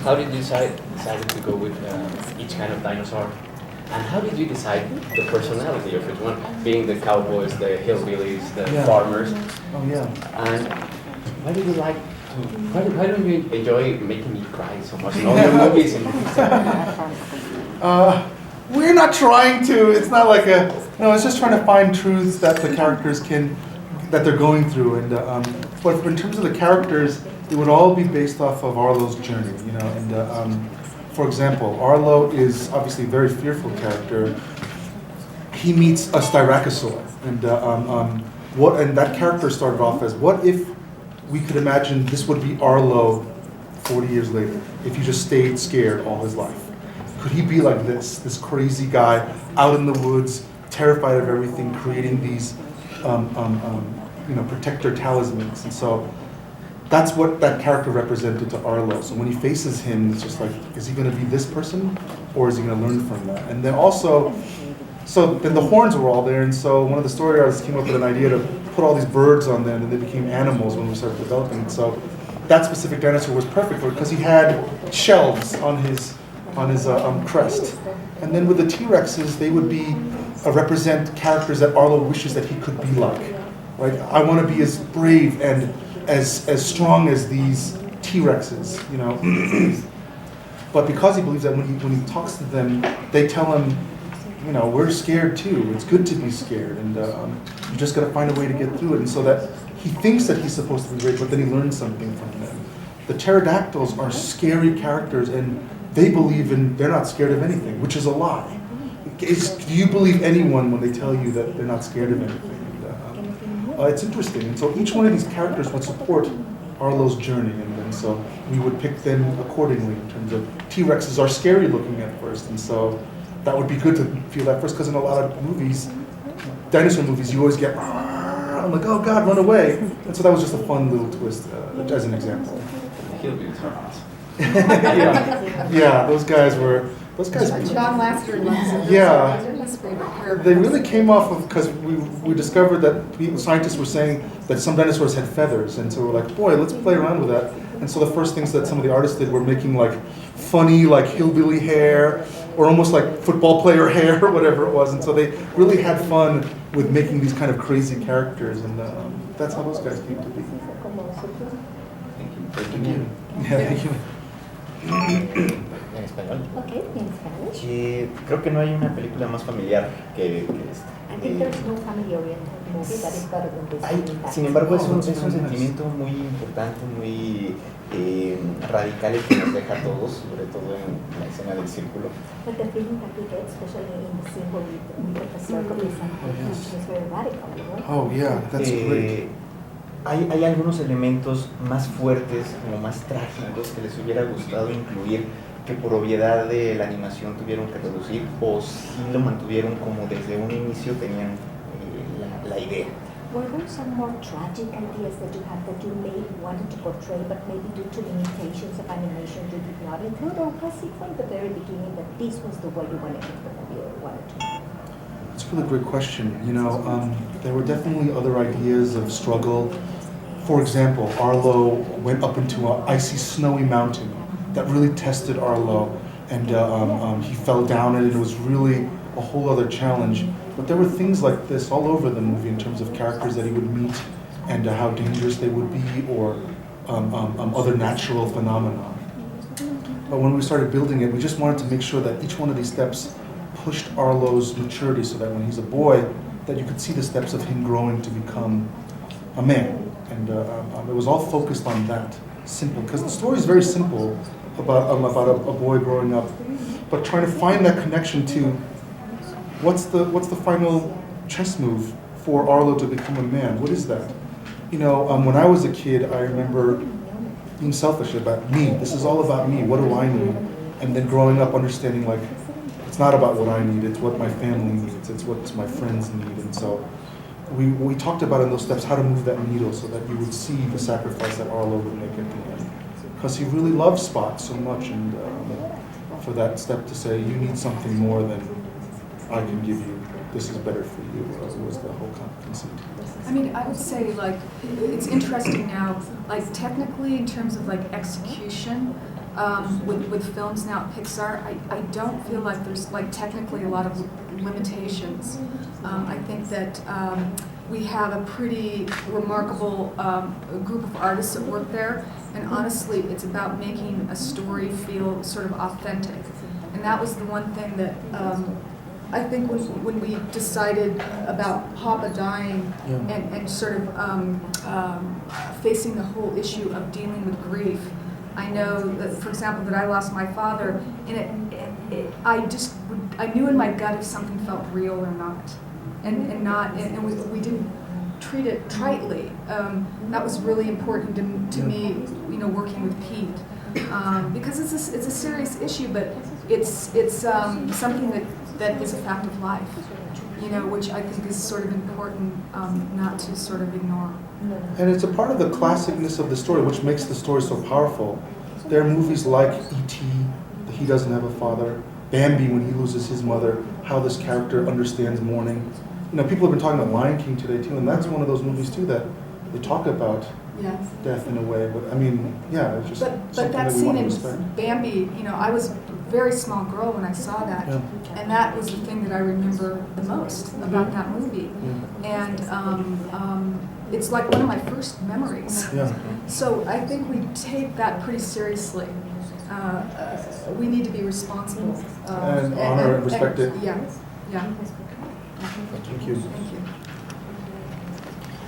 how did you decided to go with each kind of dinosaur? And how did you decide the personality of each one? Being the cowboys, the hillbillies, the farmers. Oh yeah. And why do you like to? Why don't you enjoy making me cry so much in all your movies? We're not trying to. It's not like a. No, it's just trying to find truths that the characters that they're going through. And but in terms of the characters, it would all be based off of Arlo's journey, you know. And for example, Arlo is obviously a very fearful character. He meets a styracosaur, and and that character started off as, what if we could imagine this would be Arlo 40 years later, if he just stayed scared all his life? Could he be like this crazy guy out in the woods, terrified of everything, creating these protector talismans? And so that's what that character represented to Arlo. So when he faces him, it's just like, is he going to be this person, or is he going to learn from that? And then also, so then the horns were all there, and so one of the story artists came up with an idea to put all these birds on them, and they became animals when we started developing it. So that specific dinosaur was perfect for it because he had shells on his crest. And then with the T-Rexes, they would be represent characters that Arlo wishes that he could be like. Right? I want to be as brave and as strong as these T-Rexes, you know. But because he believes that when he talks to them, they tell him, you know, we're scared too. It's good to be scared, and you just got to find a way to get through it. And so that he thinks that he's supposed to be brave, but then he learns something from them. The pterodactyls are scary characters, and they believe they're not scared of anything, which is a lie. Do you believe anyone when they tell you that they're not scared of anything? It's interesting, and so each one of these characters would support Arlo's journey, and so we would pick them accordingly in terms of T-Rexes are scary looking at first, and so that would be good to feel that first, because in a lot of movies, dinosaur movies, you always get, I'm like, oh God, run away. And so that was just a fun little twist, as an example. Hillbillies are awesome. Yeah, those guys. John Lasseter loves it. Yeah, Those are his favorite characters. they really came off of, because we discovered that scientists were saying that some dinosaurs had feathers, and so we're like, boy, let's play around with that. And so the first things that some of the artists did were making like funny, like hillbilly hair, or almost like football player hair, or whatever it was. And so they really had fun with making these kind of crazy characters, and that's how those guys came to be. Thank you. Yeah, thank you. En español. Okay, in Spanish. Creo que no hay una película más familiar que esta. I think there's no family-oriented movie that is better than this. Sin embargo, es un sentimiento muy importante, muy radical, el que nos deja a todos, sobre todo en la escena del círculo. But the feeling that we get, especially in the symbol with the circle, is something which is very radical, right? Oh yeah, that's great. Hay algunos elementos más fuertes, como más trágicos, que les hubiera gustado incluir, que por obviedad de la animación tuvieron que reducir, o si lo mantuvieron como desde un inicio tenían la idea. Were there some more tragic ideas that you had that you wanted to portray, but maybe due to limitations of animation you did not include, or was it from the very beginning that this was the way you wanted to make the movie or wanted to? It's a really great question. You know, there were definitely other ideas of struggle. For example, Arlo went up into an icy, snowy mountain that really tested Arlo, and he fell down, and it was really a whole other challenge. But there were things like this all over the movie in terms of characters that he would meet and how dangerous they would be, or other natural phenomena. But when we started building it, we just wanted to make sure that each one of these steps pushed Arlo's maturity, so that when he's a boy, that you could see the steps of him growing to become a man. And it was all focused on that, simple, because the story is very simple about a boy growing up, but trying to find that connection to what's the final chess move for Arlo to become a man. What is that? You know, when I was a kid, I remember being selfish about me. This is all about me. What do I need? And then growing up, understanding like it's not about what I need. It's what my family needs. It's what my friends need. And so we talked about in those steps how to move that needle so that you would see the sacrifice that Arlo would make at the end. Because he really loved Spot so much, and for that step to say, you need something more than I can give you, this is better for you, was the whole conceit. I mean, I would say, like, it's interesting now, like, technically, in terms of, like, execution, with films now at Pixar, I don't feel like there's like technically a lot of limitations. I think that we have a pretty remarkable group of artists that work there, and honestly, it's about making a story feel sort of authentic. And that was the one thing that I think when we decided about Papa dying and sort of facing the whole issue of dealing with grief, I know that, for example, that I lost my father, and I knew in my gut if something felt real or not, and we didn't treat it tritely. That was really important to me, you know, working with Pete, because it's a serious issue, but it's something that is a fact of life, you know, which I think is sort of important not to sort of ignore. And it's a part of the classicness of the story, which makes the story so powerful. There are movies like E.T., He Doesn't Have a Father, Bambi when he loses his mother, how this character understands mourning. You know, people have been talking about Lion King today too, and that's one of those movies too that they talk about death in a way. But I mean, yeah, it's just but something that that we scene want to in respect. Bambi, you know, I was a very small girl when I saw that, and that was the thing that I remember the most about that movie. And it's like one of my first memories. So I think we take that pretty seriously. We need to be responsible. And honor and respect it. Yeah. Thank you. Thank you.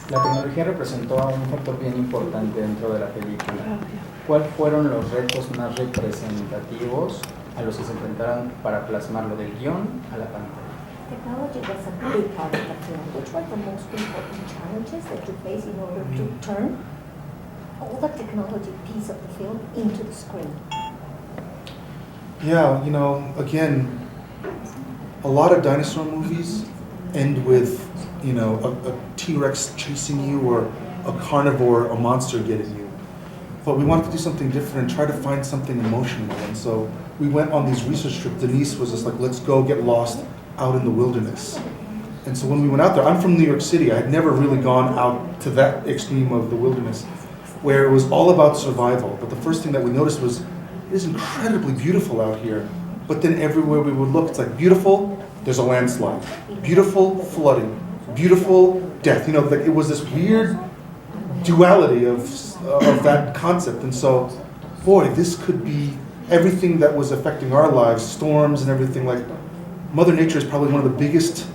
La tecnología representó un factor bien importante dentro de la película. ¿Cuáles fueron los retos más representativos a los que se enfrentaron para plasmarlo del guión a la pantalla? Technology was a big part of the film. Which were the most important challenges that you face in order to turn all the technology piece of the film into the screen? Yeah, you know, again, a lot of dinosaur movies end with, you know, a T-Rex chasing you or a carnivore, a monster getting you. But we wanted to do something different and try to find something emotional. And so we went on these research trips. Denise was just like, let's go get lost out in the wilderness. And so when we went out there, I'm from New York City. I had never really gone out to that extreme of the wilderness, where it was all about survival. But the first thing that we noticed was, it is incredibly beautiful out here. But then everywhere we would look, it's like beautiful, there's a landslide. Beautiful, flooding. Beautiful, death. You know, like it was this weird duality of that concept. And so, boy, this could be everything that was affecting our lives, storms and everything. Like, Mother Nature is probably one of the biggest,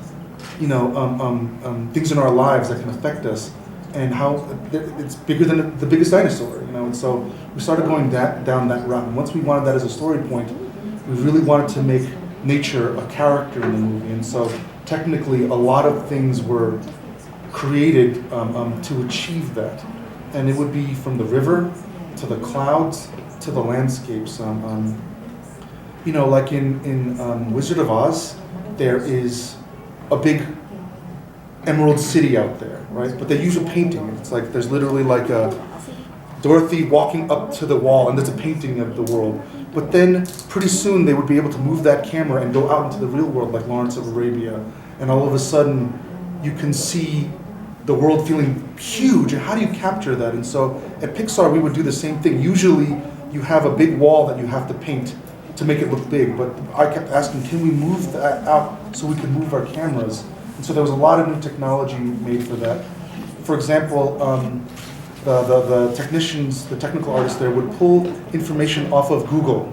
you know, things in our lives that can affect us, and how it's bigger than the biggest dinosaur, you know. And so we started going down that route. And once we wanted that as a story point, we really wanted to make nature a character in the movie. And so technically, a lot of things were created to achieve that. And it would be from the river to the clouds to the landscapes. You know, like in Wizard of Oz, there is a big emerald city out there, right? But they use a painting. It's like there's literally like a Dorothy walking up to the wall, and there's a painting of the world. But then pretty soon they would be able to move that camera and go out into the real world like Lawrence of Arabia, and all of a sudden you can see the world feeling huge. And how do you capture that? And so at Pixar we would do the same thing. Usually you have a big wall that you have to paint to make it look big, but I kept asking, can we move that out so we can move our cameras? And so there was a lot of new technology made for that. For example, the technicians, the technical artists there would pull information off of Google.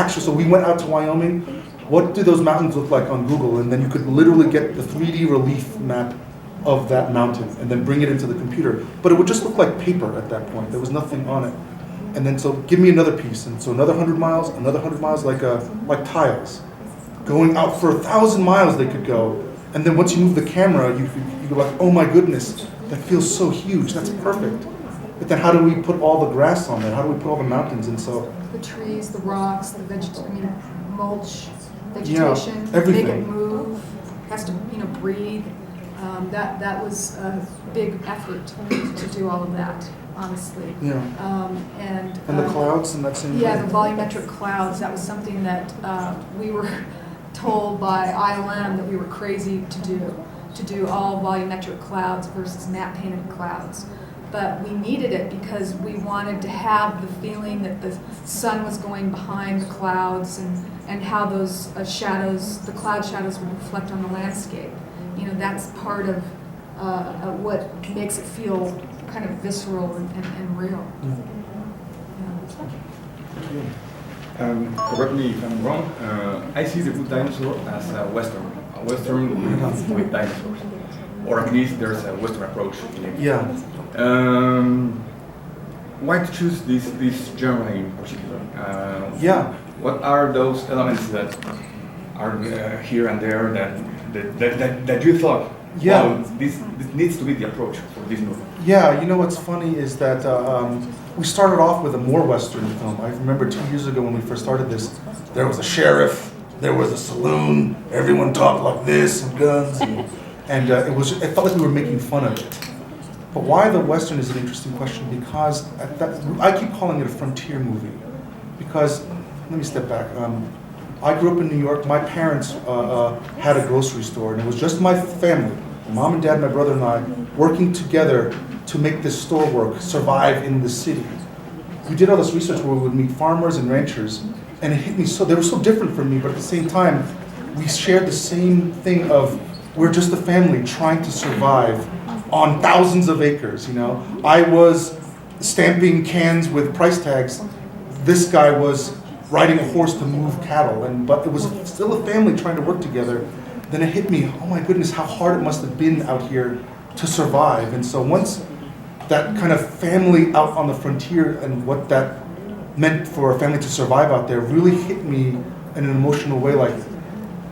So we went out to Wyoming, what do those mountains look like on Google? And then you could literally get the 3D relief map of that mountain and then bring it into the computer. But it would just look like paper at that point. There was nothing on it. And then so give me another piece. And so another 100 miles, another 100 miles, like tiles. Going out for 1,000 miles they could go. And then once you move the camera, you go like, oh my goodness, that feels so huge, that's perfect. But then how do we put all the grass on there? How do we put all the mountains? And so The trees, the rocks, the mulch, vegetation, everything. make it move, has to, breathe. That was a big effort to do all of that, honestly. Yeah. And the clouds and that same Yeah, thing. the volumetric clouds, that was something that we were told by ILM that we were crazy to do all volumetric clouds versus matte painted clouds. but we needed it because we wanted to have the feeling that the sun was going behind the clouds and how those shadows, the cloud shadows would reflect on the landscape. You know, that's part of what makes it feel kind of visceral and real. Correct me if I'm wrong, I see the Good Dinosaur as a Western with dinosaurs. Or at least there's a Western approach in it. Yeah. Why to choose this genre in particular? Yeah. What are those elements that are here and there that you thought, Yeah. wow, this needs to be the approach for this movie? Yeah, you know what's funny is that we started off with a more Western film. I remember 2 years ago when we first started this, there was a sheriff, there was a saloon, everyone talked like this and guns, and it felt like we were making fun of it. But why the Western is an interesting question, because I keep calling it a frontier movie. Because, let me step back. I grew up in New York. My parents had a grocery store, and it was just my family, mom and dad, my brother and I, working together to make this store work, survive in the city. We did all this research where we would meet farmers and ranchers, and it hit me so, they were so different from me, but at the same time, we shared the same thing of, we're just a family trying to survive on thousands of acres, you know. I was stamping cans with price tags. This guy was riding a horse to move cattle, but it was still a family trying to work together. Then it hit me, oh my goodness, how hard it must have been out here to survive. And so once that kind of family out on the frontier and what that meant for a family to survive out there really hit me in an emotional way, like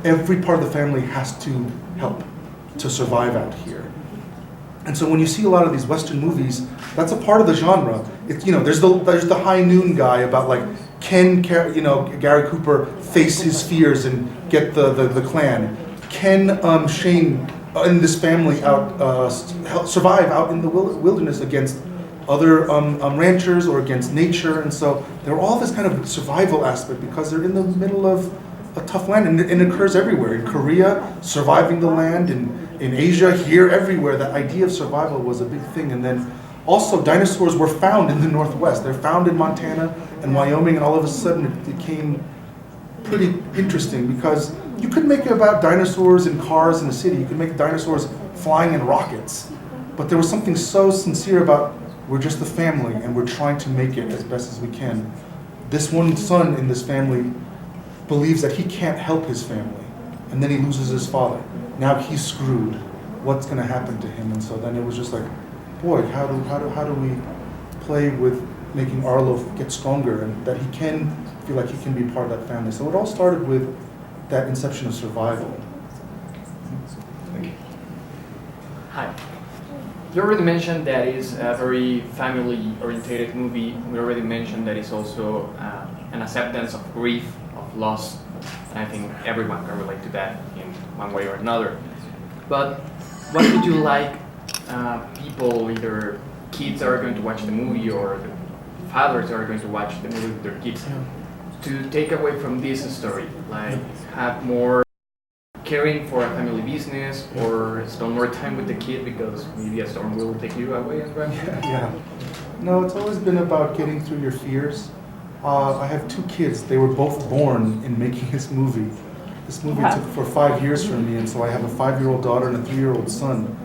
every part of the family has to help to survive out here. And so when you see a lot of these Western movies, that's a part of the genre. You know, there's the High Noon guy about like, can Gary Cooper face his fears and get the clan? Can Shane and this family out survive out in the wilderness against other ranchers or against nature? And so they're all this kind of survival aspect because they're in the middle of a tough land, and it occurs everywhere. In Korea, surviving the land, in Asia, here, everywhere, that idea of survival was a big thing. And then also dinosaurs were found in the Northwest. They're found in Montana and Wyoming, and all of a sudden it became pretty interesting because you could make it about dinosaurs and cars in the city. You could make dinosaurs flying in rockets. But there was something so sincere about, we're just a family and we're trying to make it as best as we can. This one son in this family believes that he can't help his family, and then he loses his father. Now he's screwed. What's going to happen to him? And so then it was just like, boy, how do we play with making Arlo get stronger and that he can feel like he can be part of that family? So it all started with that inception of survival. Thank you. Hi. You already mentioned that it's a very family-oriented movie. We already mentioned that it's also an acceptance of grief, of loss. And I think everyone can relate to that in one way or another. But what would you like people, either kids that are going to watch the movie or the fathers that are going to watch the movie with their kids, to take away from this story? Like, have more caring for a family business, or spend more time with the kid because maybe a storm will take you away and run? Yeah. No, it's always been about getting through your fears. I have 2 kids. They were both born in making this movie. This movie took for 5 years for me, and so I have a 5-year-old daughter and a 3-year-old son.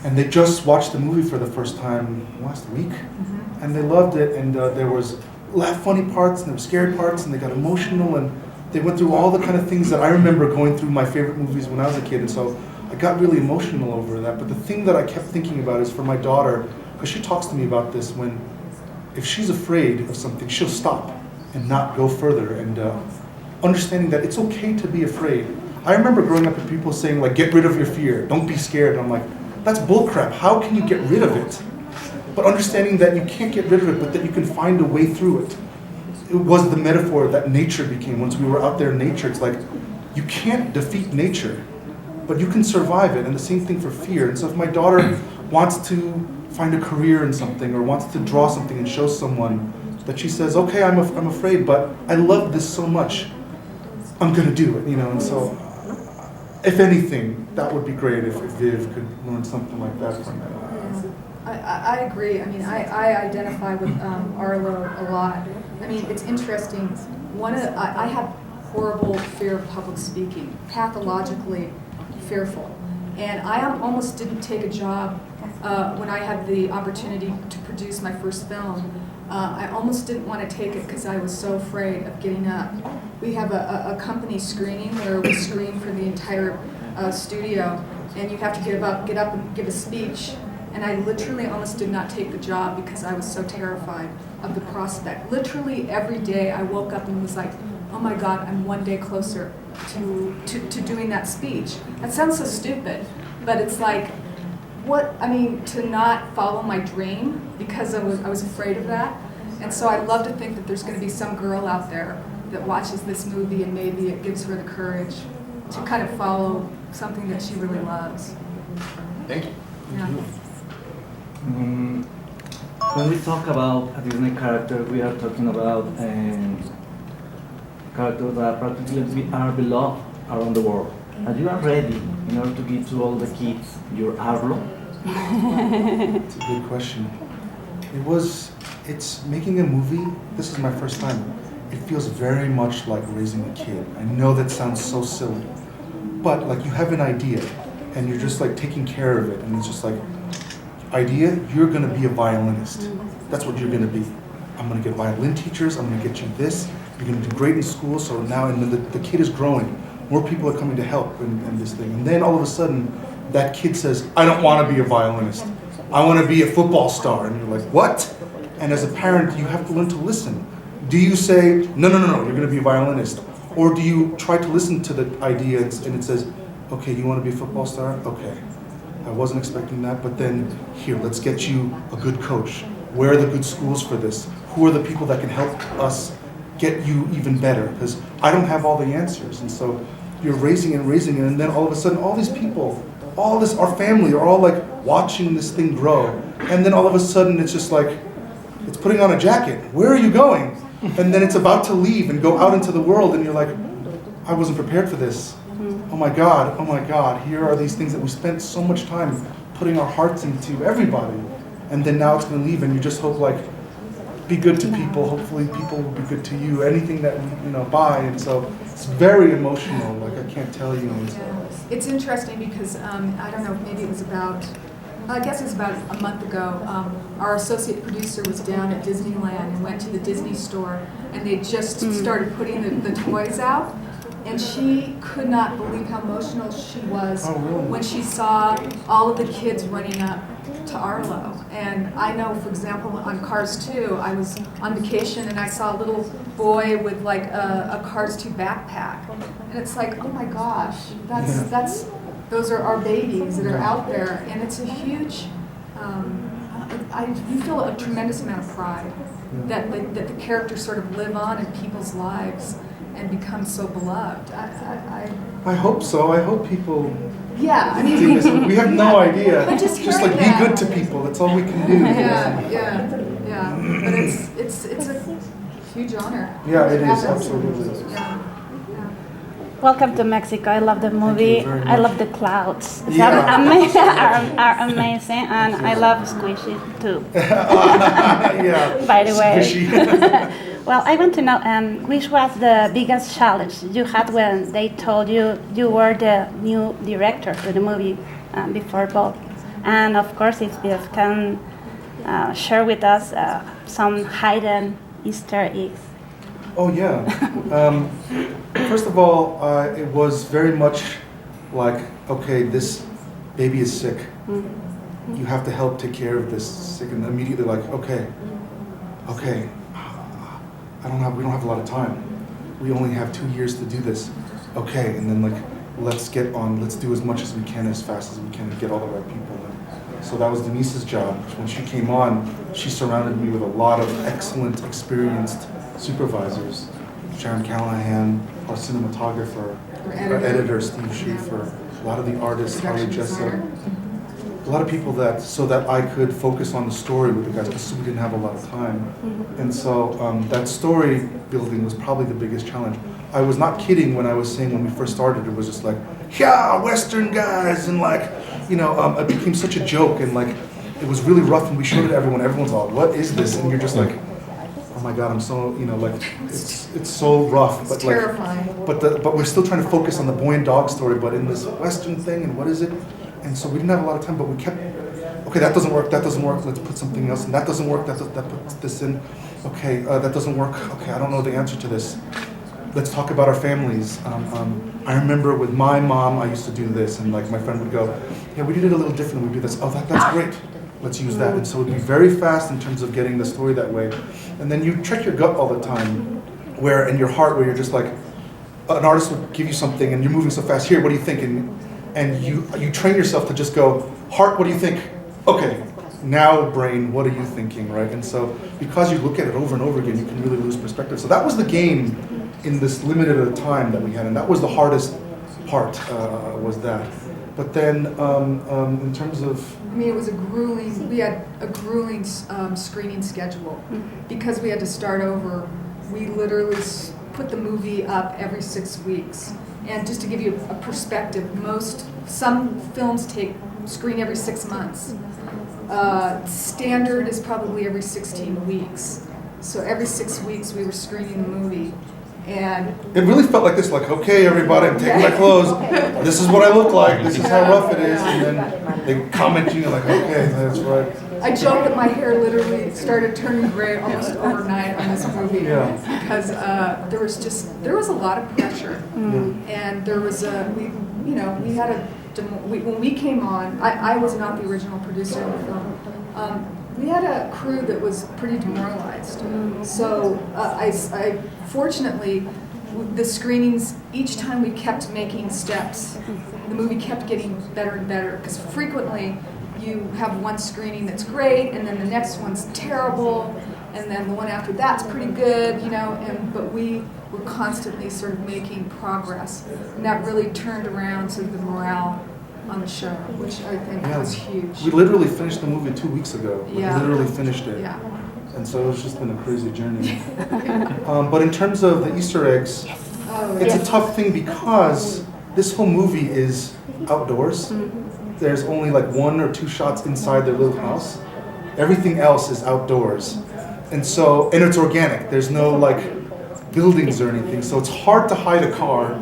And they just watched the movie for the first time last week, and they loved it. And there was funny parts and there were scary parts, and they got emotional, and they went through all the kind of things that I remember going through my favorite movies when I was a kid. And so I got really emotional over that. But the thing that I kept thinking about is for my daughter, because she talks to me about this, if she's afraid of something, she'll stop and not go further, and understanding that it's okay to be afraid. I remember growing up with people saying, like, get rid of your fear, don't be scared. And I'm like, that's bullcrap. How can you get rid of it? But understanding that you can't get rid of it, but that you can find a way through it. It was the metaphor that nature became. Once we were out there in nature, it's like, you can't defeat nature, but you can survive it. And the same thing for fear. And so if my daughter wants to find a career in something, or wants to draw something and show someone, that she says, okay, I'm afraid, but I love this so much, I'm gonna do it, you know. And so, if anything, that would be great if Viv could learn something like that from that. I agree. I mean, I identify with Arlo a lot. I mean, it's interesting. I have horrible fear of public speaking, pathologically fearful. And I almost didn't take a job when I had the opportunity to produce my first film. I almost didn't want to take it because I was so afraid of getting up. We have a company screening where we screen for the entire studio, and you have to get up and give a speech. And I literally almost did not take the job because I was so terrified of the prospect. Literally every day I woke up and was like, oh my God, I'm one day closer to doing that speech. That sounds so stupid, but it's like, to not follow my dream because I was afraid of that. And so I love to think that there's going to be some girl out there that watches this movie and maybe it gives her the courage to kind of follow something that she really loves. Thank you. Yeah. When we talk about a Disney character, we are talking about characters that practically are beloved around the world. And you are ready in order to give to all the kids your Arlo? It's a good question. It's making a movie, this is my first time. It feels very much like raising a kid. I know that sounds so silly, but like you have an idea and you're just like taking care of it, and it's just like, idea, you're gonna be a violinist. That's what you're gonna be. I'm gonna get violin teachers, I'm gonna get you this, you're gonna do great in school, so now, and then the kid is growing. More people are coming to help in this thing. And then all of a sudden, that kid says, I don't wanna be a violinist. I wanna be a football star. And you're like, what? And as a parent, you have to learn to listen. Do you say, no, you're gonna be a violinist? Or do you try to listen to the idea and it says, okay, you wanna be a football star? Okay. I wasn't expecting that, but then here, let's get you a good coach. Where are the good schools for this? Who are the people that can help us get you even better? Because I don't have all the answers. And so you're raising it, and then all of a sudden, all these people, our family are all like watching this thing grow. And then all of a sudden, it's just like, it's putting on a jacket. Where are you going? And then it's about to leave and go out into the world, and you're like, I wasn't prepared for this. Oh my God, here are these things that we spent so much time putting our hearts into, everybody. And then now it's going to leave, and you just hope, like, be good to people. Hopefully people will be good to you. Anything that we, buy. And so it's very emotional. Like, I can't tell you. Yeah. It's interesting because, I don't know, maybe it was about a month ago, our associate producer was down at Disneyland and went to the Disney store, and they just started putting the toys out. And she could not believe how emotional she was when she saw all of the kids running up to Arlo. And I know, for example, on Cars 2, I was on vacation and I saw a little boy with like a Cars 2 backpack. And it's like, oh my gosh, those are our babies that are out there. And it's a huge, you feel a tremendous amount of pride that the characters sort of live on in people's lives and become so beloved. I hope so. I hope people. Yeah, I mean, we have no idea. But just like that. Be good to people. That's all we can do. Yeah. But it's a huge honor. Yeah, it is absolutely. Yeah. Welcome to Mexico. I love the movie. I love the clouds. Yeah. Are amazing, and I love Squishy too. Yeah. By the way. Squishy. Well, I want to know which was the biggest challenge you had when they told you you were the new director to the movie before Bob, and of course if you can share with us some hidden Easter eggs. Oh yeah. First of all, it was very much like, okay, this baby is sick. Mm-hmm. You have to help take care of this sick, and immediately like, okay. We don't have a lot of time. We only have 2 years to do this. Okay, and then like, let's do as much as we can, as fast as we can, and get all the right people in. So that was Denise's job. When she came on, she surrounded me with a lot of excellent, experienced supervisors. Sharon Callahan, our cinematographer, our editor, Steve Schaefer, a lot of the artists, Harley Jessup. A lot of people so that I could focus on the story with the guys, because we didn't have a lot of time. Mm-hmm. And so that story building was probably the biggest challenge. I was not kidding when I was saying when we first started, it was just like, yeah, Western guys, and like, it became such a joke, and like, it was really rough, and we showed it to everyone. Everyone's all, "What is this?" And you're just like, "Oh my God, I'm so it's so rough." It's but terrifying. but we're still trying to focus on the boy and dog story, but in this Western thing, and what is it? And so we didn't have a lot of time, but we kept, okay, that doesn't work, let's put something else, and that doesn't work, that puts this in, okay, that doesn't work, okay, I don't know the answer to this. Let's talk about our families. I remember with my mom, I used to do this, and like my friend would go, yeah, we did it a little differently, we do this, oh, that's great, let's use that. And so it would be very fast in terms of getting the story that way. And then you check your gut all the time, where in your heart, where you're just like, an artist would give you something, and you're moving so fast, here, what do you think? And you train yourself to just go, heart, what do you think? Okay, now brain, what are you thinking, right? And so because you look at it over and over again, you can really lose perspective. So that was the game in this limited time that we had, and that was the hardest part, was that. But then in terms of... I mean, we had a grueling screening schedule. Because we had to start over, we literally put the movie up every 6 weeks. And just to give you a perspective, some films screen every 6 months. Standard is probably every 16 weeks. So every 6 weeks we were screening the movie. And it really felt like this, like, okay, everybody, I'm taking my clothes. This is what I look like. This is how rough it is. And then they comment, you're like, okay, that's right. I joke that my hair literally started turning gray almost overnight on this movie because there was a lot of pressure, and there was when we came on, I was not the original producer of the film. We had a crew that was pretty demoralized. So I fortunately, the screenings, each time we kept making steps, the movie kept getting better and better, because frequently you have one screening that's great, and then the next one's terrible, and then the one after that's pretty good, but we were constantly sort of making progress, and that really turned around sort of the morale on the show, which I think was huge. We literally finished the movie 2 weeks ago. We literally finished it. Yeah. And so it's just been a crazy journey. But in terms of the Easter eggs, it's a tough thing because this whole movie is outdoors. There's only like 1 or 2 shots inside their little house. Everything else is outdoors. And it's organic. There's no like buildings or anything. So it's hard to hide a car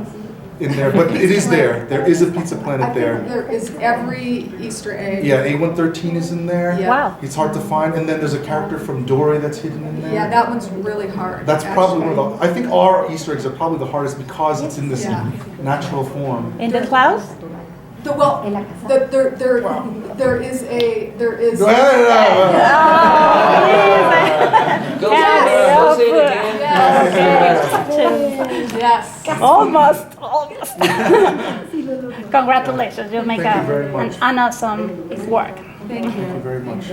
in there, but it is there. There is a Pizza Planet there. There is every Easter egg. Yeah, A113 is in there. Yeah. Wow. It's hard to find. And then there's a character from Dory that's hidden in there. Yeah, that one's really hard. That's probably one of the, I think our Easter eggs are probably the hardest because it's in this natural form. In the clouds? There is a. Yes. Almost. Congratulations, you make Thank you very much. an awesome work. Thank you. Thank you very much.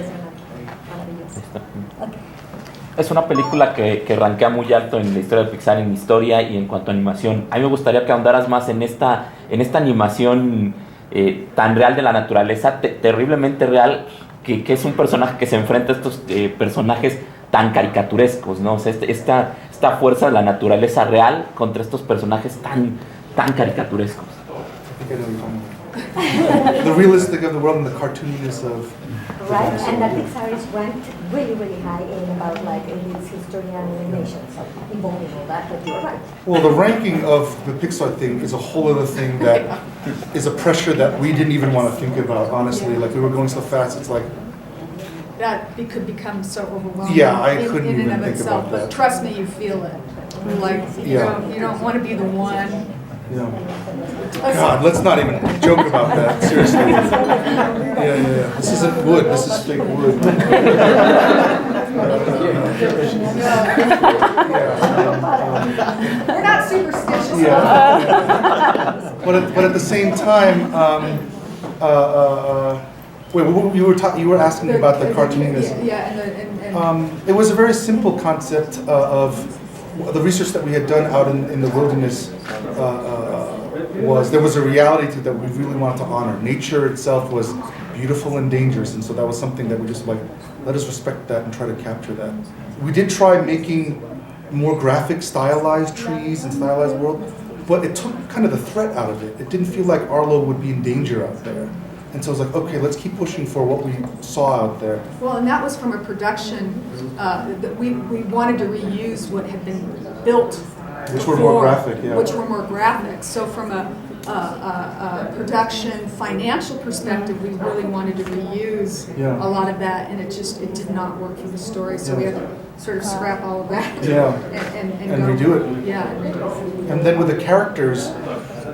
Es una película que rankea muy alto en la historia de Pixar, en historia y en cuanto a animación. A mí me gustaría que ahondaras más en esta animación tan real de la naturaleza, terriblemente real, que es un personaje que se enfrenta a estos personajes tan caricaturescos, ¿no? O sea, esta fuerza de la naturaleza real contra estos personajes tan caricaturescos. The realistic of the world and the cartooniness of... Right, and that Pixar is ranked really, really high in about like in its history and animation, so involving all that, but you're right. Well, the ranking of the Pixar thing is a whole other thing that is a pressure that we didn't even want to think about, honestly. Like, we were going so fast, it's like... That it could become so overwhelming. Yeah, I couldn't in even and of think itself, about but that. trust me, you feel it. Like, you don't want to be the one. Yeah. God, let's not even joke about that, seriously. Yeah. This isn't wood, this is fake wood. We're not superstitious. Yeah. But at the same time, you were asking about the cartooniness. It was a very simple concept of the research that we had done out in the wilderness. There was a reality to that we really wanted to honor. Nature itself was beautiful and dangerous, and so that was something that we just like, let us respect that and try to capture that. We did try making more graphic, stylized trees and stylized world, but it took kind of the threat out of it. It didn't feel like Arlo would be in danger out there. And so it was like, okay, let's keep pushing for what we saw out there. Well, and that was from a production that we wanted to reuse what had been built Which were more before, graphic, yeah. Which were more graphic. So from a production financial perspective, we really wanted to reuse Yeah. a lot of that, and it did not work for the story. So we had to sort of scrap all of that. Yeah. And And go- redo it. Yeah, and redo it. And then with the characters,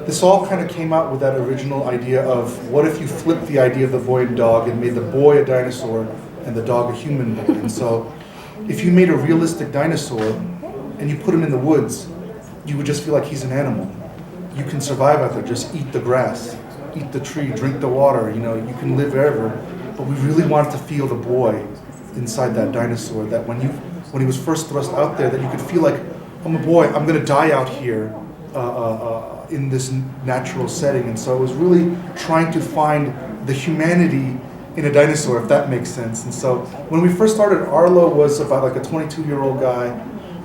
this all kind of came out with that original idea of what if you flipped the idea of the boy and dog and made the boy a dinosaur and the dog a human boy. And so if you made a realistic dinosaur and you put him in the woods, you would just feel like he's an animal. You can survive out there, just eat the grass, eat the tree, drink the water, you know, you can live wherever. But we really wanted to feel the boy inside that dinosaur, that when he was first thrust out there, that you could feel like, I'm a boy, I'm gonna die out here in this natural setting. And so it was really trying to find the humanity in a dinosaur, if that makes sense. And so when we first started, Arlo was about like a 22-year-old guy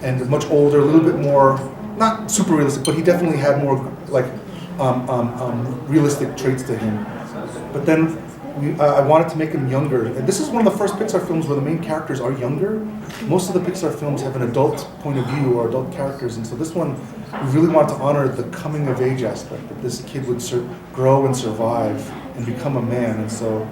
and much older, a little bit more, not super realistic, but he definitely had more like realistic traits to him. But then I wanted to make him younger. And this is one of the first Pixar films where the main characters are younger. Most of the Pixar films have an adult point of view or adult characters. And so this one, we really wanted to honor the coming of age aspect, that this kid would grow and survive and become a man. And so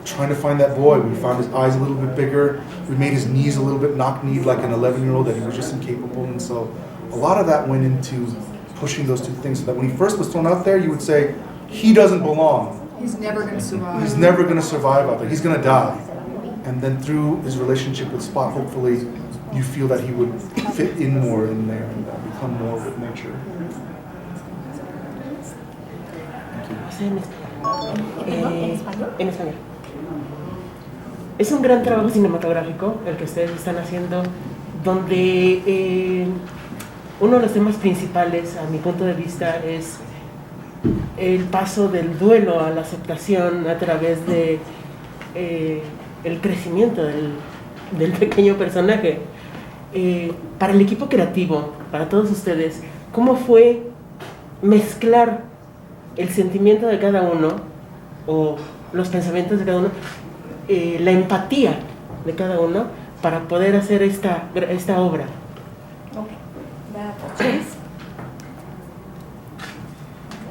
trying to find that boy, we found his eyes a little bit bigger. We made his knees a little bit knock-kneed like an 11-year-old, that he was just incapable. And so a lot of that went into pushing those two things, so that when he first was thrown out there, you would say, he doesn't belong. He's never going to survive. He's never going to survive out there. He's going to die. And then through his relationship with Spot, hopefully, you feel that he would fit in more in there and become more with nature. En español. Es un gran trabajo cinematográfico el que ustedes están haciendo, donde uno de los temas principales, a mi punto de vista, es el paso del duelo a la aceptación a través de el crecimiento del pequeño personaje. Para el equipo creativo, para todos ustedes, ¿cómo fue mezclar el sentimiento de cada uno o los pensamientos de cada uno, la empatía de cada uno para poder hacer esta obra? Okay. The Portuguese.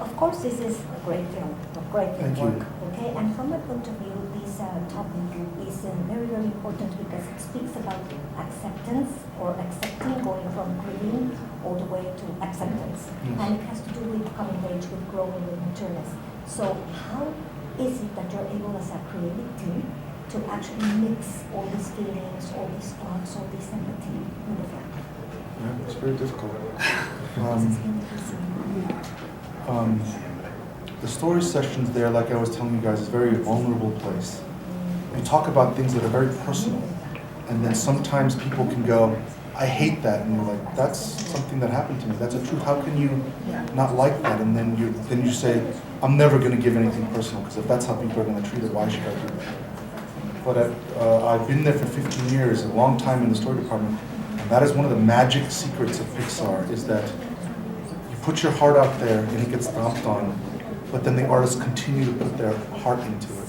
Of course, this is a great film, Thank you. work. Okay, and from my point of view, this topic is very, very important because it speaks about acceptance or accepting, going from grieving all the way to acceptance, and it has to do with coming of age, with growing, with materness. So, how is it that you're able, as a creative team, to actually mix all these feelings, all these thoughts, all this empathy in the film? Yeah, it's very difficult. The story sessions there, like I was telling you guys, is a very vulnerable place. You talk about things that are very personal, and then sometimes people can go, I hate that, and you're like, that's something that happened to me. That's a truth. How can you not like that? And then you say, I'm never going to give anything personal, because if that's how people are going to treat it, why should I do that? But I've been there for 15 years, a long time in the story department, and that is one of the magic secrets of Pixar, is that you put your heart out there and it gets stomped on, but then the artists continue to put their heart into it.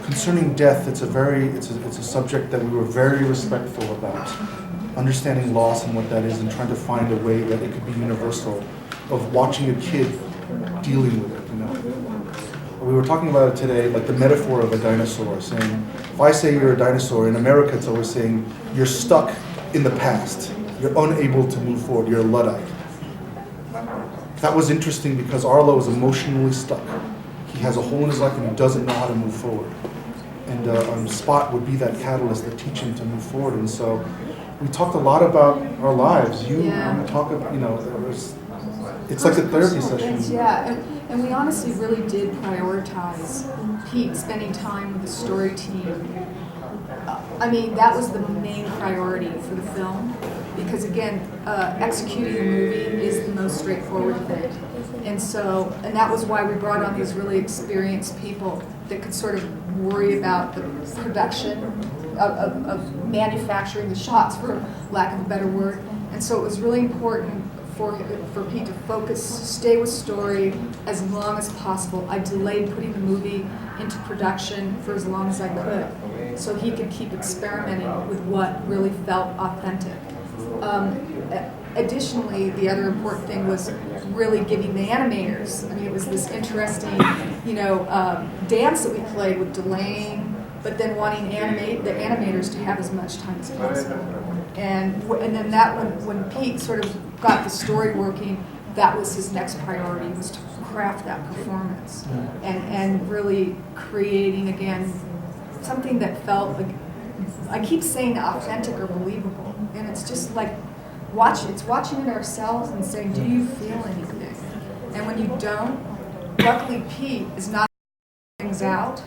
Concerning death, it's a subject that we were very respectful about, understanding loss and what that is, and trying to find a way that it could be universal, of watching a kid dealing with it, you know. We were talking about it today, like the metaphor of a dinosaur, saying, if I say you're a dinosaur, in America it's always saying, you're stuck in the past, you're unable to move forward, you're a Luddite. That was interesting because Arlo is emotionally stuck. He has a hole in his life and he doesn't know how to move forward. And Spot would be that catalyst that teach him to move forward. And so we talked a lot about our lives. You talk about, you know, it's like a therapy session. Yeah, and we honestly really did prioritize Pete spending time with the story team. I mean, that was the main priority for the film, because again, executing a movie is the most straightforward thing. And that was why we brought on these really experienced people that could sort of worry about the production of manufacturing the shots, for lack of a better word. And so it was really important for Pete to focus, stay with story as long as possible. I delayed putting the movie into production for as long as I could, so he could keep experimenting with what really felt authentic. Additionally, the other important thing was really giving the animators, I mean, it was this interesting, dance that we played with delaying, but then wanting the animators to have as much time as possible. And then that, when Pete sort of got the story working, that was his next priority, was to craft that performance. And really creating, again, something that felt like, I keep saying authentic or believable, and it's just like, it's watching it ourselves and saying, do you feel anything? And when you don't, luckily Pete is not things out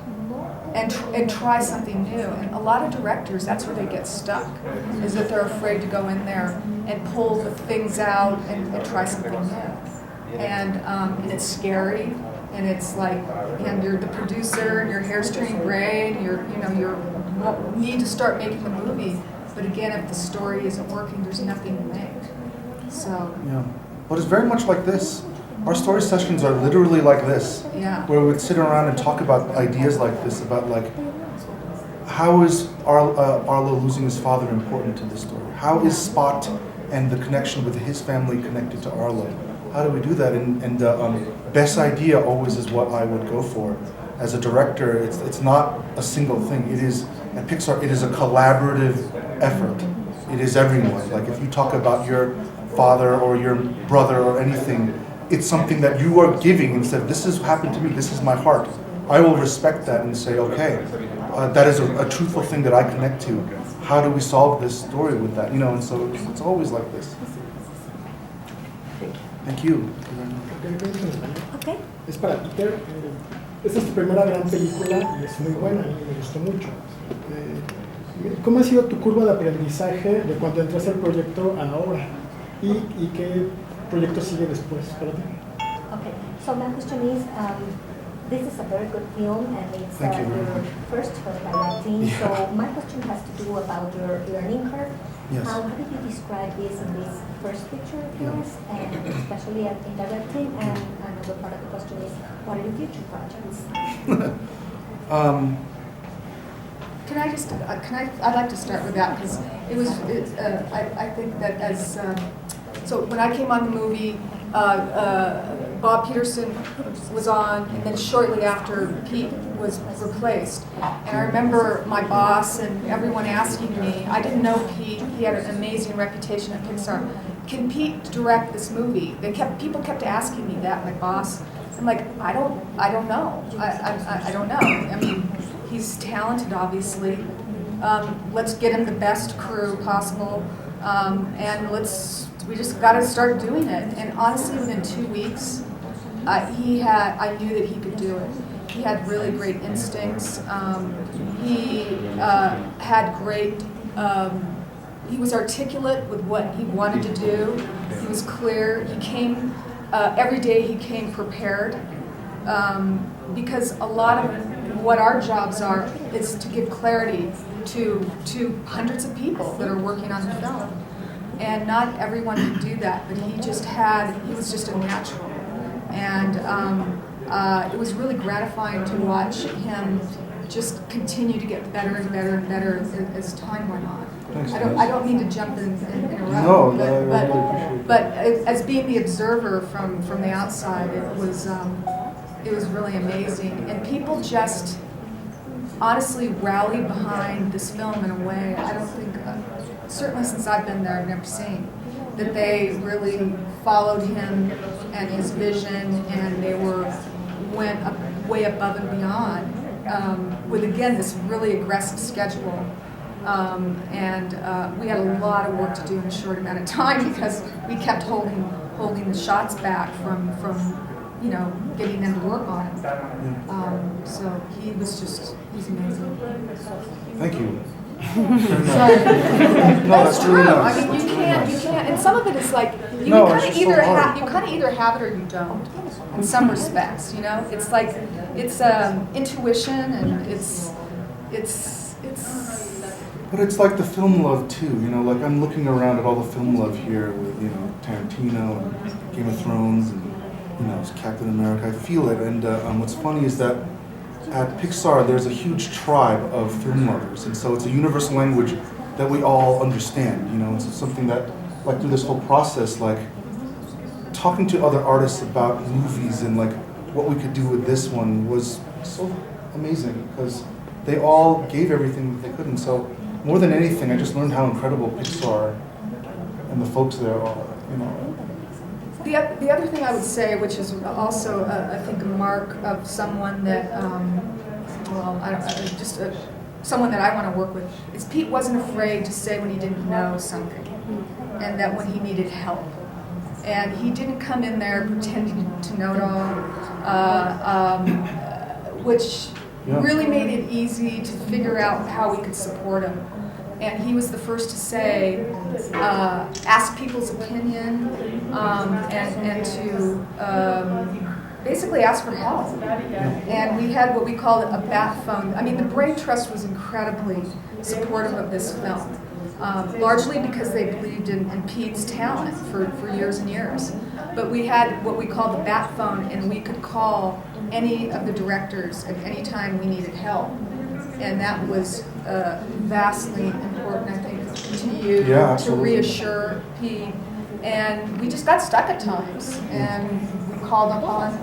and try something new. And a lot of directors, that's where they get stuck, is that they're afraid to go in there and pull the things out and try something new. And it's scary, and it's like, again, you're the producer and your hair's turning gray and you need to start making the movie. But again, if the story isn't working, there's nothing to make. So. Yeah, but it's very much like this. Our story sessions are literally like this, where we would sit around and talk about ideas like this, about like, how is Arlo losing his father important to the story? How is Spot and the connection with his family connected to Arlo? How do we do that? And best idea always is what I would go for. As a director, it's not a single thing. It is, at Pixar, it is a collaborative effort. It is everyone. Like if you talk about your father or your brother or anything, it's something that you are giving and said, this has happened to me, this is my heart. I will respect that and say, okay, that is a truthful thing that I connect to. How do we solve this story with that? And so it's always like this. Thank you. Okay. Es para Peter. Esta es tu primera gran película y es muy buena, a mí me gustó mucho. ¿Cómo ha sido tu curva de aprendizaje de cuando entraste al proyecto a ahora? ¿Y qué proyecto sigue después para ti? Okay, so my question is, this is a very good film and it's your first film directing. Yeah. So my question has to do about your learning curve. Yes. How did you describe this in this first picture of yours, and especially in directing? And another part of the question is, what are your future projects? Can I just, I'd like to start with that, because I think that as, so when I came on the movie, Bob Peterson was on, and then shortly after Pete was replaced. And I remember my boss and everyone asking me, I didn't know Pete, he had an amazing reputation at Pixar. Can Pete direct this movie? People kept asking me that, my boss. I'm like, I don't know. I don't know. I mean, he's talented, obviously. Let's get him the best crew possible, and we just got to start doing it. And honestly, within 2 weeks, I knew that he could do it. He had really great instincts. He had great. He was articulate with what he wanted to do. He was clear. He came every day. He came prepared, because a lot of what our jobs are is to give clarity to hundreds of people that are working on the film. And not everyone can do that, but he was just a natural. And it was really gratifying to watch him just continue to get better and better and better as time went on. Thanks, I don't mean to jump in and interrupt, no, I really appreciate it. but as being the observer from the outside, it was really amazing. And people just honestly rallied behind this film in a way I don't think, certainly since I've been there, I've never seen, that they really followed him and his vision, and they went way above and beyond with, again, this really aggressive schedule. And we had a lot of work to do in a short amount of time, because we kept holding the shots back from getting them to work on it. So he's amazing. Thank you. That's true. I mean, you can't, and some of it is like, you kind of either have it or you don't, in some respects, It's like, it's intuition, and it's. But it's like the film love too, like I'm looking around at all the film love here with, Tarantino and Game of Thrones and Captain America. I feel it, and what's funny is that at Pixar there's a huge tribe of film lovers, and so it's a universal language that we all understand. It's something that, like, through this whole process, like talking to other artists about movies and like what we could do with this one was so amazing because they all gave everything that they could, and so more than anything, I just learned how incredible Pixar and the folks there are. The other thing I would say, which is also, I think, a mark of someone that, someone that I want to work with, is Pete wasn't afraid to say when he didn't know something, and that when he needed help. And he didn't come in there pretending to know it all, which really made it easy to figure out how we could support him. And he was the first to say, ask people's opinion, and to basically ask for help. And we had what we called a bat phone. I mean, the Brain Trust was incredibly supportive of this film, largely because they believed in Pete's talent for years and years. But we had what we called the bat phone, and we could call any of the directors at any time we needed help. And that was vastly important, I think, to you, to reassure Pete. And we just got stuck at times, and we called upon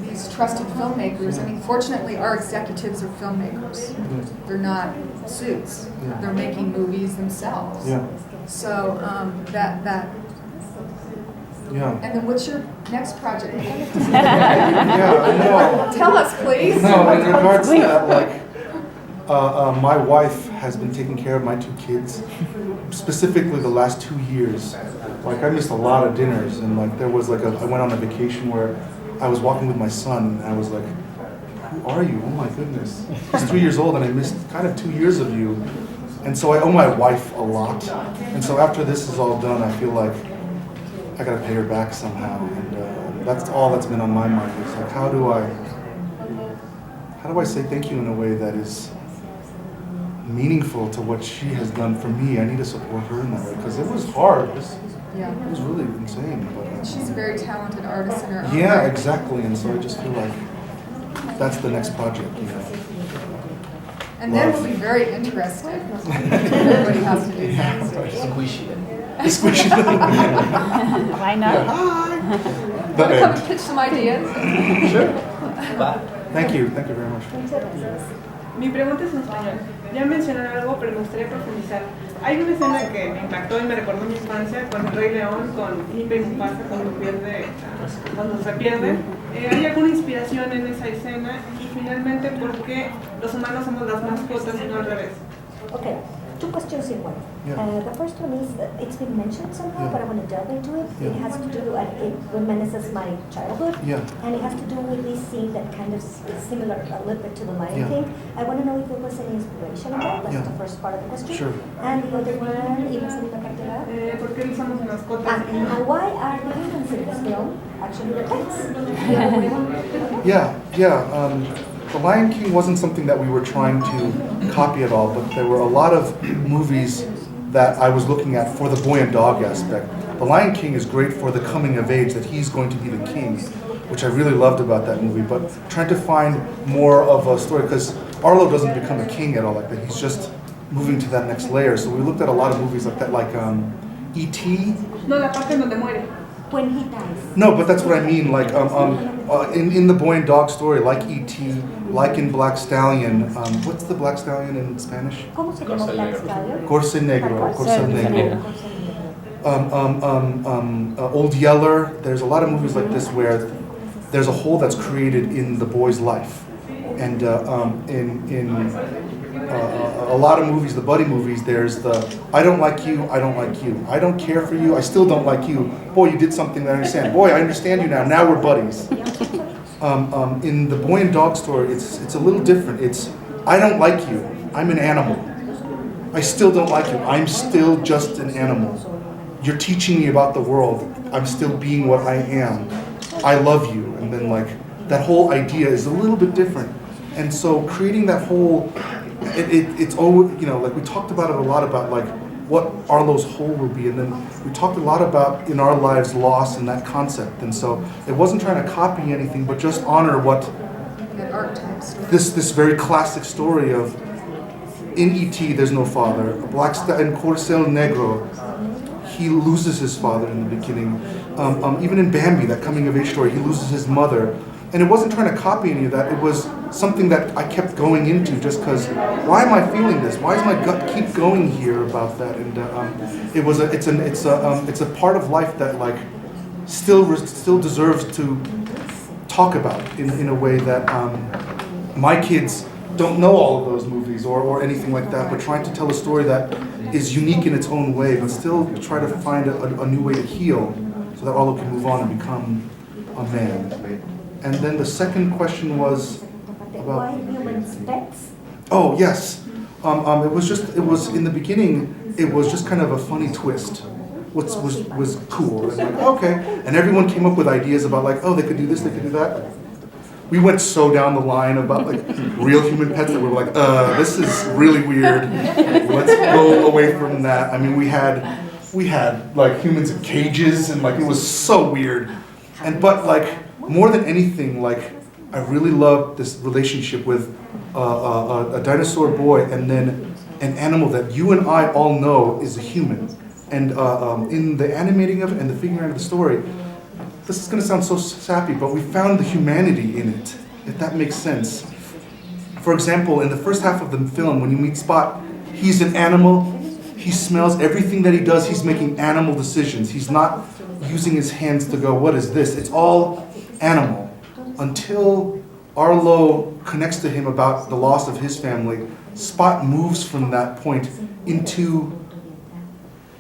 these trusted filmmakers. I mean, fortunately, our executives are filmmakers. They're not suits. They're making movies themselves. So that. And then what's your next project? Tell us, please. No, in regards to that, like, my wife has been taking care of my two kids, specifically the last 2 years. Like, I missed a lot of dinners, and like there was like I went on a vacation where I was walking with my son, and I was like, who are you? Oh my goodness. He's 3 years old, and I missed kind of 2 years of you. And so I owe my wife a lot. And so after this is all done, I feel like I gotta pay her back somehow. And that's all that's been on my mind. Is like, how do I say thank you in a way that is meaningful to what she has done for me? I need to support her in that way because it was hard. It was really insane. But she's a very talented artist in her own yeah, right. exactly. And so I just feel like that's the next project. And then we'll be very interested. Everybody has to do that. Squishy. Squishy. Why not? Want to come pitch some ideas? Sure. Thank you very much. Mi pregunta es en español. Ya mencionaron algo, pero me gustaría profundizar. Hay una escena que me impactó y me recordó mi infancia con el Rey León, con Simba y Mufasa cuando se pierde. ¿Hay alguna inspiración en esa escena? Y finalmente, ¿por qué los humanos somos las mascotas y no al revés? Okay, two questions in one. The first one is that it's been mentioned somehow, but I want to delve into it. It has to do, it reminisces my childhood, and it has to do with this scene that kind of is similar a little bit to the Lion King. I want to know if there was any inspiration in that. That's the first part of the question. Sure. And the other one, ¿y la segunda parte era? ¿Por qué no somos mascotas? And why are the villains in this film actually the pets? The Lion King wasn't something that we were trying to copy at all, but there were a lot of movies that I was looking at for the boy and dog aspect. The Lion King is great for the coming of age, that he's going to be the king, which I really loved about that movie, but trying to find more of a story, because Arlo doesn't become a king at all like that, he's just moving to that next layer. So we looked at a lot of movies like that, like E.T. No, la parte donde muere. When he dies. No, but that's what I mean. Like in the boy and dog story, like E.T., like in Black Stallion. What's the Black Stallion in Spanish? ¿Cómo se llama Black Stallion? Corce Negro. Corcel Negro. Old Yeller. There's a lot of movies like this where there's a hole that's created in the boy's life, and in a lot of movies, the buddy movies, there's the I don't like you, I don't like you. I don't care for you, I still don't like you. Boy, you did something that I understand. Boy, I understand you now. Now we're buddies. In the boy and dog story, it's a little different. It's I don't like you. I'm an animal. I still don't like you. I'm still just an animal. You're teaching me about the world. I'm still being what I am. I love you. And then like that whole idea is a little bit different. And so creating that whole it's always, like we talked about it a lot about like what Arlo's whole will be. And then we talked a lot about in our lives loss and that concept. And so it wasn't trying to copy anything, but just honor what That archetype story. this very classic story of in E.T. there's no father. In Corcel Negro, he loses his father in the beginning. Even in Bambi, that coming of age story, he loses his mother. And it wasn't trying to copy any of that. It was something that I kept going into just because, why am I feeling this? Why does my gut keep going here about that? And it's a part of life that like still deserves to talk about in a way that my kids don't know all of those movies or anything like that, but trying to tell a story that is unique in its own way, but still try to find a new way to heal so that Arlo can move on and become a man. And then the second question was about... Why humans pets? Oh, yes. It was in the beginning, it was just kind of a funny twist, which was cool. And like, okay. And everyone came up with ideas about like, oh, they could do this, they could do that. We went so down the line about like real human pets that we were like, this is really weird. Let's go away from that. I mean, we had like humans in cages and like it was so weird. But like more than anything, like I really loved this relationship with a dinosaur boy and then an animal that you and I all know is a human. And in the animating of it and the figuring out of the story, this is going to sound so sappy, but we found the humanity in it, if that makes sense. For example, in the first half of the film, when you meet Spot, he's an animal. He smells everything that he does. He's making animal decisions. He's not using his hands to go, what is this? It's all animal. Until Arlo connects to him about the loss of his family, Spot moves from that point into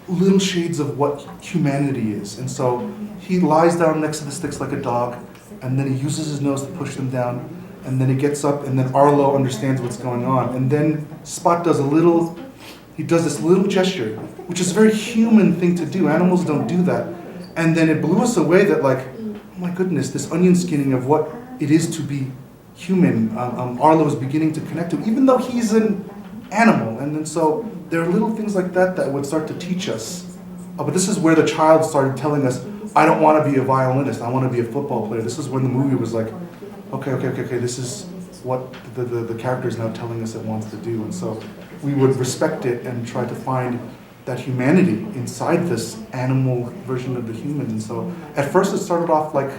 little shades of what humanity is. And so he lies down next to the sticks like a dog, and then he uses his nose to push them down, and then he gets up, and then Arlo understands what's going on. And then Spot does this little gesture, which is a very human thing to do. Animals don't do that. And then it blew us away that like, oh my goodness, this onion skinning of what it is to be human, Arlo is beginning to connect to, even though he's an animal. And then so there are little things like that that would start to teach us. But this is where the child started telling us, I don't want to be a violinist, I want to be a football player. This is when the movie was like, okay, this is what the character is now telling us it wants to do. And so we would respect it and try to find that humanity inside this animal version of the human. And so at first it started off like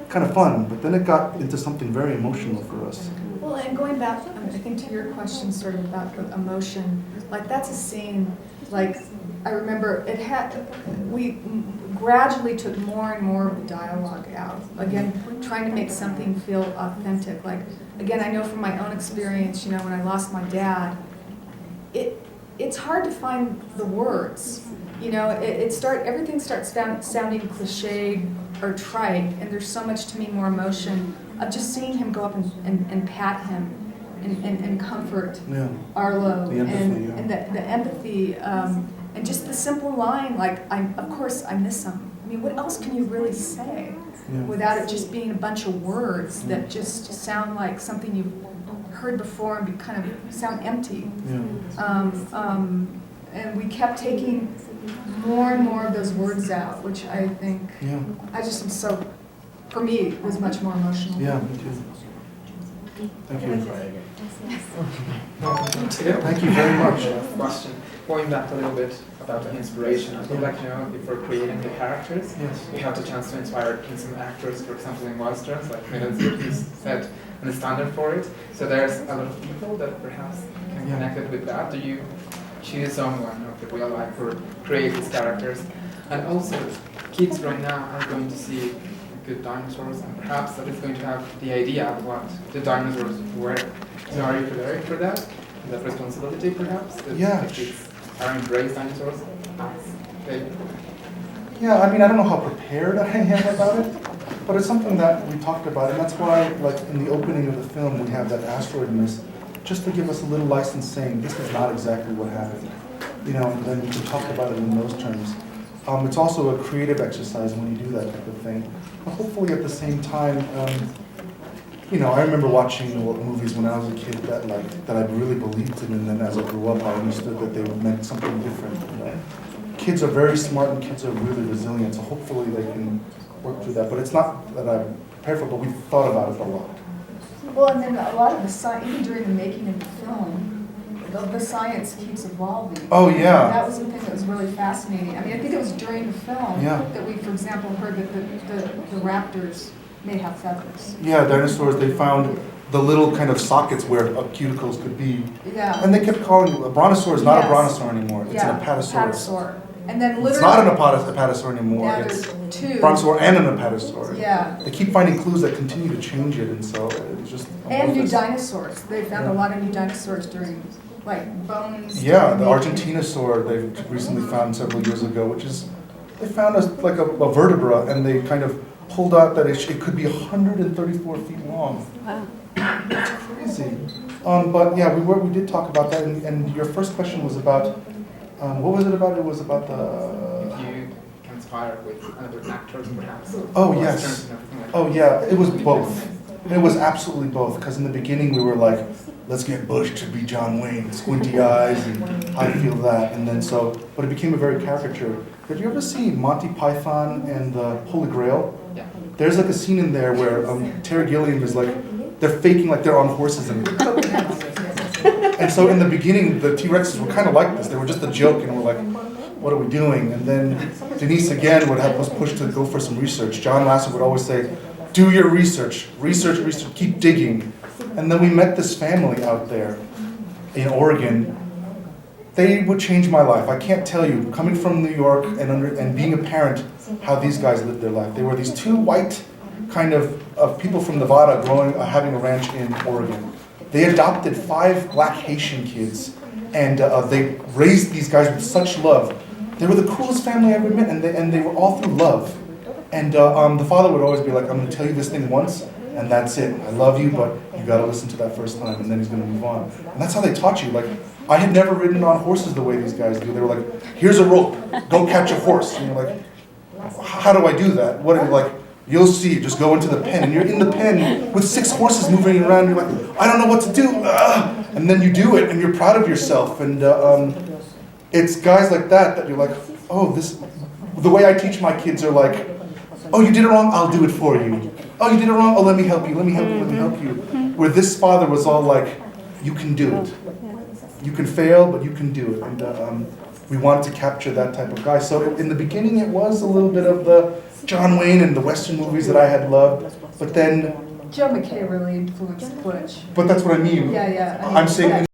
kind of fun, but then it got into something very emotional for us. Well, and going back, I think to your question sort of about the emotion, like that's a scene, like I remember we gradually took more and more of the dialogue out. Again, trying to make something feel authentic. Like, again, I know from my own experience, when I lost my dad, it's hard to find the words. Everything starts sounding cliched or trite, and there's so much to me more emotion of just seeing him go up and pat him and comfort Arlo, the empathy, and the empathy, and just the simple line like, of course I miss him. I mean, what else can you really say without it just being a bunch of words that just sound like something you've heard before and kind of sound empty. And we kept taking more and more of those words out, which I think, I just am so, for me, it was much more emotional. Yeah, me too. Thank you. Thank you very much. Question. Going back a little bit about the inspiration, I would like to know if we're creating the characters, we have the chance to inspire in some actors, for example in westerns, like Middlesex set and the standard for it. So there's a lot of people that perhaps can connect it with that. Do you choose someone of the real life or create these characters? And also, kids right now are going to see good dinosaurs, and perhaps that is going to have the idea of what the dinosaurs were. So are you prepared for that? And that responsibility, perhaps? That kids are embrace dinosaurs? Yeah, I mean, I don't know how prepared I am about it, but it's something that we talked about, and that's why, like, in the opening of the film, we have that asteroid miss, just to give us a little license saying, this is not exactly what happened. And then we can talk about it in those terms. It's also a creative exercise when you do that type of thing. But hopefully at the same time, you know, I remember watching movies when I was a kid that I really believed in, and then as I grew up, I understood that they meant something different. You know? Kids are very smart and kids are really resilient, so hopefully they can work through that. But it's not that I'm prepared for, but we've thought about it a lot. Well, and then a lot of the science, even during the making of the film, the science keeps evolving. Oh, yeah. That was the thing that was really fascinating. I mean, I think it was during the film that we, for example, heard that the raptors may have feathers. Yeah, dinosaurs, they found the little kind of sockets where cuticles could be. Yeah. And they kept calling it, a brontosaur is not a brontosaur anymore. It's an apatosaurus. Apatosaur. And then literally... It's not an apatosaur anymore. Now It's there's two. brontosaur and an apatosaur. Yeah. They keep finding clues that continue to change it, and so it's just... And new dinosaurs. They found a lot of new dinosaurs during, like, bones. Yeah, the Argentinosaur they've recently found several years ago, which is, they found like a vertebra, and they kind of pulled out that it could be 134 feet long. Wow. It's crazy. But yeah, we did talk about that, and your first question was about, what was it about? It was about the... If you conspire with other actors, perhaps. Oh, yes. Oh, yeah, it was both. It was absolutely both, because in the beginning we were like, let's get Bush to be John Wayne, squinty eyes, and I feel that, and then so, but it became a very caricature. Did you ever see Monty Python and the Holy Grail? Yeah. There's like a scene in there where Terry Gilliam is like, they're faking like they're on horses and so in the beginning the T-Rexes were kind of like this. They were just a joke and we're like, what are we doing? And then Denise again would help us push to go for some research. John Lasseter would always say, do your research, keep digging. And then we met this family out there in Oregon. They would change my life. I can't tell you, coming from New York and being a parent, how these guys lived their life. They were these two white kind of people from Nevada having a ranch in Oregon. They adopted 5 black Haitian kids, and they raised these guys with such love. They were the coolest family I ever met, and they were all through love. And the father would always be like, I'm going to tell you this thing once, and that's it. I love you, but you got to listen to that first time, and then he's going to move on. And that's how they taught you. Like, I had never ridden on horses the way these guys do. They were like, here's a rope, go catch a horse. And you're like, how do I do that? What are you like? You'll see, just go into the pen, and you're in the pen with 6 horses moving around, you're like, I don't know what to do, and then you do it, and you're proud of yourself, and it's guys like that you're like, oh, the way I teach my kids are like, oh, you did it wrong, I'll do it for you. Oh, you did it wrong, oh, let me help you. Where this father was all like, you can do it. You can fail, but you can do it, and we wanted to capture that type of guy. So in the beginning, it was a little bit of the John Wayne and the Western movies that I had loved, but then... Joe McKay really influenced Butch. But that's what I mean. Yeah. I'm saying